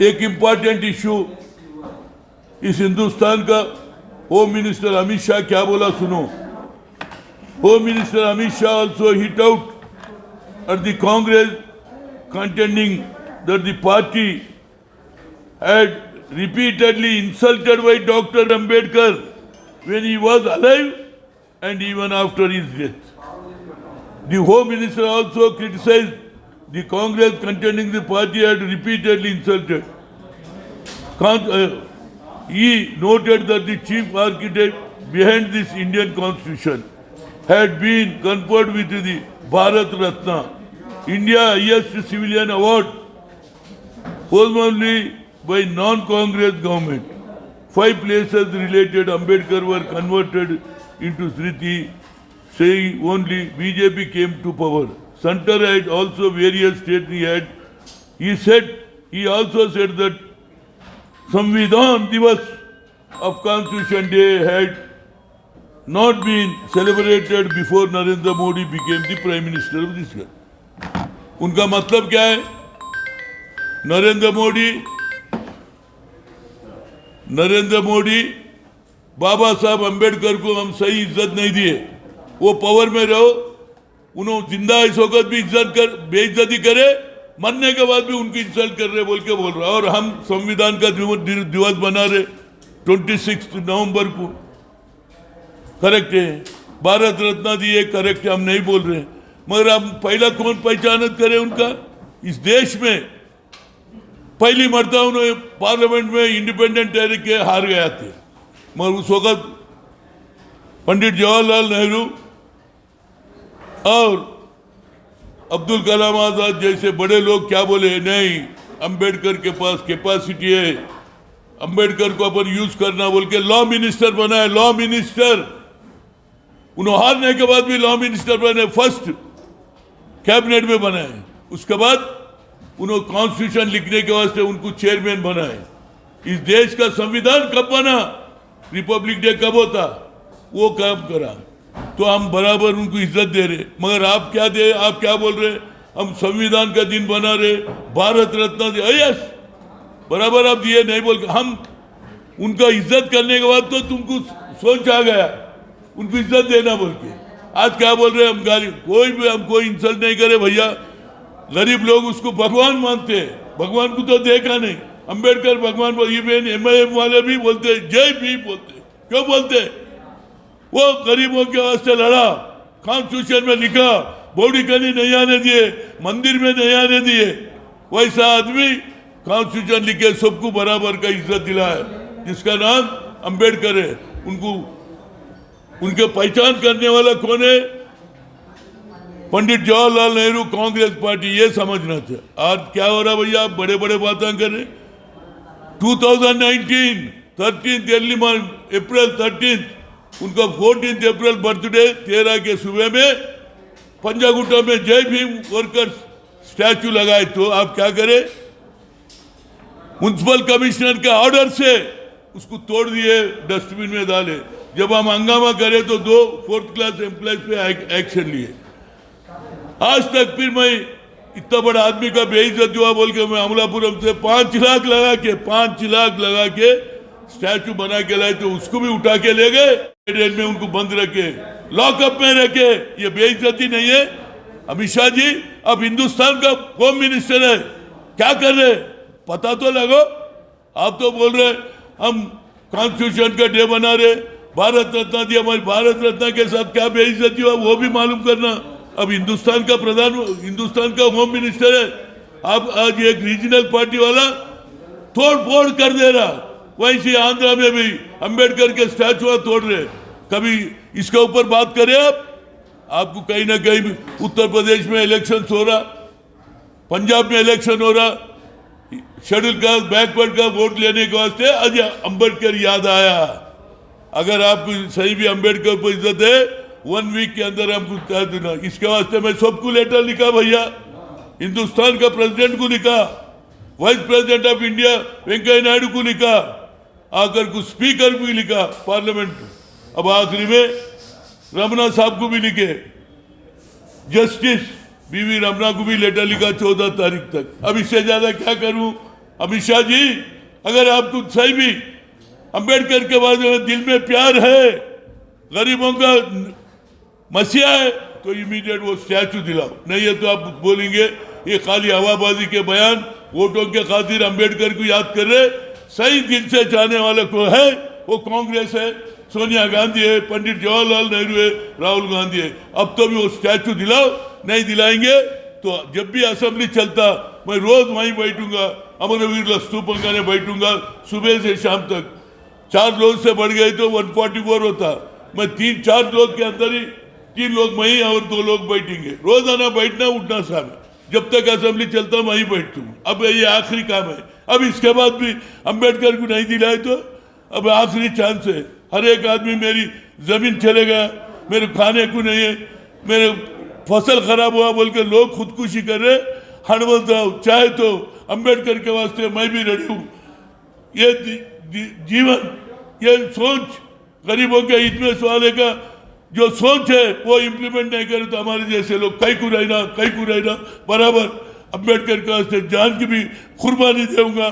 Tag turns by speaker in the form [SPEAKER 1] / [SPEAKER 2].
[SPEAKER 1] एक important issue इस हिंदुस्तान का, होम मिनिस्टर अमित शाह क्या बोला सुनो। Home minister Amit Shah also hit out at the Congress, contending that the party had repeatedly insulted by Dr. Ambedkar when he was alive and even after his death. The Home Minister also criticized the Congress, contending the party had repeatedly insulted. He noted that the chief architect behind this Indian Constitution had been conferred with the Bharat Ratna, India's highest civilian award, only by non-Congress government. 5 places related Ambedkar were converted into Smriti, saying only BJP came to power. Center had also various states he had. He also said that Samvidhan Divas of Constitution Day had not been celebrated before Narendra Modi became the Prime Minister of this country. उनका मतलब क्या है? नरेंद्र मोदी बाबा साहब अम्बेडकर को हम सही इज्जत नहीं दिए। वो पावर में रहो, उन्होंने जिंदा इस वक्त भी बेइज्जती करे, मरने के बाद भी उनकी इंसल्ट कर रहे बोल के बोल रहा। और हम संविधान का दिवस बना रहे 26 नवंबर को, करेक्ट है। भारत रत्न दिए, करेक्ट है, हम नहीं बोल रहे। मगर हम पहला कौन पहचानत करे उनका? इस देश में पहली मरतबा उन्होंने पार्लियामेंट में इंडिपेंडेंट ठहर के हार गया थे। मगर उस वक्त पंडित जवाहरलाल नेहरू और अब्दुल कलाम आजाद जैसे बड़े लोग क्या बोले, नहीं अंबेडकर के पास कैपेसिटी है, अंबेडकर को अपन यूज करना बोल के लॉ मिनिस्टर बनाए। लॉ मिनिस्टर उन्होंने हारने के बाद भी लॉ मिनिस्टर बने, फर्स्ट कैबिनेट में बनाए। उसके बाद उन्होंने कॉन्स्टिट्यूशन लिखने के वास्ते उनको चेयरमैन बनाए। इस देश का संविधान कब बना, रिपब्लिक डे कब होता, वो काम करा। तो हम बराबर उनको इज्जत दे रहे। मगर आप क्या बोल रहे? हम संविधान का दिन बना रहे, भारत रत्न दे, यस बराबर आप दिए, नहीं बोल के हम उनका इज्जत करने के बाद तो तुमको सोच आ गया उनको इज्जत देना बोल के। आज क्या बोल रहे? हम गाली, कोई भी हमको इंसल्ट नहीं करे भैया। गरीब लोग उसको भगवान मानते हैं, भगवान को तो देखा नहीं। अंबेडकर भगवान, इवन एमआईएम वाले भी बोलते जय भी बोलते। क्यों बोलते? वो गरीबों के वास्ते लड़ा, कॉन्स्टिट्यूशन में लिखा, बॉडी गली नहीं आने दिए, मंदिर में नहीं आने दिए। वैसा आदमी कॉन्स्टिट्यूशन लिखे सबको बराबर का इज्जत दिलाए, जिसका नाम अंबेडकर है। उनके पहचान करने वाला कौन है? पंडित जवाहरलाल नेहरू, कांग्रेस पार्टी। ये समझना चाहिए। आज क्या हो रहा भैया? आप बड़े बड़े बातें कर रहे। 2019 13 अर्ली अप्रैल 13 उनका 14 अप्रैल बर्थडे 13 के सुबह में पंजागुट्टा में जय भीम वर्कर्स स्टैचू लगाए। तो आप क्या करें? म्युनिसिपल कमिश्नर के ऑर्डर से उसको तोड़ दिए, डस्टबिन में डाले। जब हम हंगामा करें तो 2 4th क्लास एम्प्लॉयज पे एक्शन लिए। आज तक फिर मैं इतना बड़ा आदमी का बेइज्जत हुआ बोल के मैं अमलापुरम से 5 लाख लगा के स्टैचू बना के लाए। तो उसको भी उठा के ले गए, जेल में उनको बंद रखे, लॉकअप में रखे। ये बेइज्जती नहीं है? अमित शाह जी, अब हिंदुस्तान का होम मिनिस्टर है, क्या कर रहे? पता तो लगो। आप तो बोल रहे हम कॉन्स्टिट्यूशन का डे बना रहे, भारत रत्न दिया। हमारी भारत रत्न के साथ क्या बेइज्जती हुआ वो भी मालूम करना। अब हिंदुस्तान का होम मिनिस्टर है, आप आज एक रीजनल पार्टी वाला तोड़ फोड़ कर दे रहा। वैसे आंध्रा में भी अंबेडकर के स्टैचू तोड़ रहे। कभी इसके ऊपर बात करें आपको कहीं ना कहीं उत्तर प्रदेश में इलेक्शन हो रहा, पंजाब में इलेक्शन हो रहा, शेड्यूल कास्ट बैकवर्ड का वोट लेने के वास्ते आज अंबेडकर याद आया। अगर आपको सही भी अंबेडकर पर इज्जत है, 1 वीक के अंदर हमको कह देना। इसके वास्ते मैं सबको लेटर लिखा भैया, हिंदुस्तान का प्रेसिडेंट को लिखा, vice president of India Venkaiah Naidu को लिखा, आकर को स्पीकर को भी लिखा पार्लियामेंट। अब आखिरी में रमना साहब को भी लिखे, जस्टिस बीवी रमना को भी लेटर लिखा 14 तारीख तक। अब इससे ज्यादा क्या करूं? अमित शाह जी, अगर आपको सही भी अंबेडकर के बाद दिल में प्यार है, गरीबों का मसीहा है, तो इमीडिएट वो स्टैचू दिलाओ। नहीं है तो आप बोलेंगे ये खाली हवाबाजी के बयान, वोटों के खातिर अंबेडकर को याद कर रहे। सही दिल से चाहने वाले को है वो कांग्रेस है, सोनिया गांधी है, पंडित जवाहरलाल नेहरू है, राहुल गांधी है। अब तो भी वो स्टैचू दिलाओ, नहीं दिलाएंगे तो जब भी असेंबली चलता मैं रोज वहीं बैठूंगा, अमरवीर स्तूपंगाने बैठूंगा सुबह से शाम तक। 4 लोग से बढ़ गए तो 144 होता, मैं 3-4 लोग के अंदर ही 3 लोग वहीं और 2 लोग बैठेंगे। रोजाना बैठना उठना साहब, जब तक असेंबली चलता वहीं बैठता हूँ। अब ये आखिरी काम है, अब इसके बाद भी अंबेडकर को नहीं दिलाए तो अब आखिरी चांस है। हर एक आदमी मेरी जमीन चलेगा, मेरे खाने को नहीं है, मेरे फसल खराब हुआ बोल के लोग खुदकुशी कर रहे। हनुमंत राव चाहे तो अंबेडकर के वास्ते मैं भी रेडी हूँ। ये जीवन, ये सोच गरीबों के हित में सवाल का जो सोच है वो इम्प्लीमेंट नहीं करे तो हमारे जैसे लोग कई को रहना बराबर अंबेडकर के वास्ते जान की भी कुर्बानी देऊंगा।